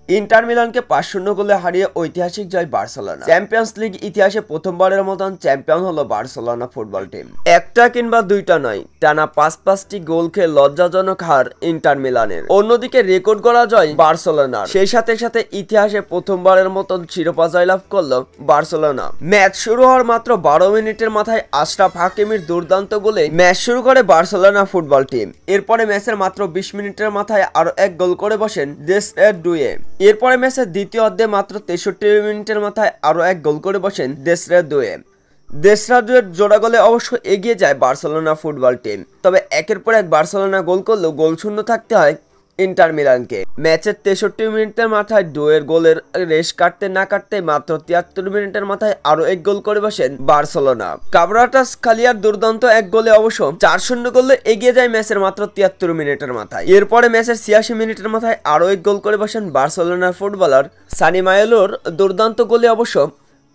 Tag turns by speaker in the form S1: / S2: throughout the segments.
S1: Inter মিলানকে ৫-০ গোলে হারিয়ে ঐতিহাসিক জয় বার্সেলোনা। চ্যাম্পিয়ন্স লিগ ইতিহাসে প্রথমবারের মতন চ্যাম্পিয়ন হলো বার্সেলোনা ফুটবল টিম। একটা কিংবা দুইটা নয়, টানা ৫টি গোল খেয়ে লজ্জাজনক হার ইন্টার মিলানের। অন্যদিকে রেকর্ড গড়া জয় বার্সেলোনার। সেই সাথে সাথে ইতিহাসে প্রথমবারের মতন শিরোপা জয়লাভ করলো বার্সেলোনা। ম্যাচ শুরু হওয়ার মাত্র ১২ মিনিটের মাথায় আশরাফ হাকিমির দুর্দান্ত গোলে ম্যাচ শুরু করে বার্সেলোনা ফুটবল টিম। এরপরে ম্যাচের মাত্র ২০ মিনিটের মাথায় আরো এক গোল করে বসেন দেসরেদুয়ে। এরপরে ম্যাচের দ্বিতীয় অর্ধে মাত্র ৬৩ মিনিটের মাথায় আরো এক গোল করে বসেন দেসরেদুয়ের জোড়া গোলে অবশ্য এগিয়ে যায় বার্সেলোনা ফুটবল টিম। তবে একের পর এক বার্সেলোনা গোল করলেও গোলশূন্য থাকতে হয় ইন্টার মিলানকে। ম্যাচের ৬৩ মিনিটের মাথায় ডুয়ের গোলের রেশ কাটতে না কাটতে মাত্র ৭৩ মিনিটের মাথায় আরো এক গোল করে বসেন বার্সেলোনা। কাবরাটাসখালিয়ার দুর্দান্ত এক গোলে অবশ্য ৪-০ গোলে এগিয়ে যায় ম্যাচের মাত্র ৭৩ মিনিটের মাথায়। এরপরে ম্যাচের ৮৬ মিনিটের মাথায় আরো এক গোল করে বসেন বার্সেলোনার ফুটবলার সানি মায়েলোর দুর্দান্ত গোলে অবশ্য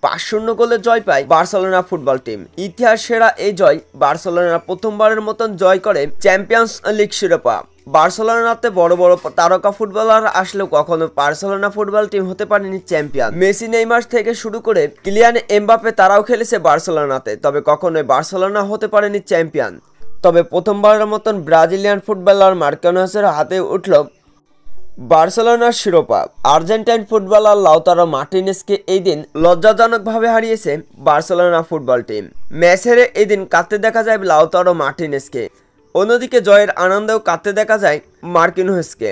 S1: ৫-০ গোলে জয় পায় বার্সেলোনা ফুটবল টিম। ইতিহাস সেরা এই জয় বার্সেলোনা প্রথমবারের মতন জয় করে চ্যাম্পিয়ন্স লিগ শিরোপা। বার্সেলোনাতে বড় বড় তারকা ফুটবলার আসলেও কখনো বার্সেলোনা ফুটবল টিম হতে পারেনি চ্যাম্পিয়ন। মেসি, নেইমার থেকে শুরু করে কিলিয়ান এমবাপ্পে তারাও খেলেছে বার্সেলোনাতে, তবে কখনোই বার্সেলোনা হতে পারেনি চ্যাম্পিয়ন। তবে প্রথমবারের মতন ব্রাজিলিয়ান ফুটবলার মার্কিনোসের হাতে উঠল বার্সেলোনার শিরোপা। আর্জেন্টাইন ফুটবলার লাউতারো মার্টিনেজকে এই দিন লজ্জাজনকভাবে হারিয়েছে বার্সেলোনা ফুটবল টিম। ম্যাচ হেরে এই দিন কাঁদতে দেখা যায় লাউতারো মার্টিনেজকে। অন্যদিকে জয়ের আনন্দেও কাঁদতে দেখা যায় মার্কিনোসকে।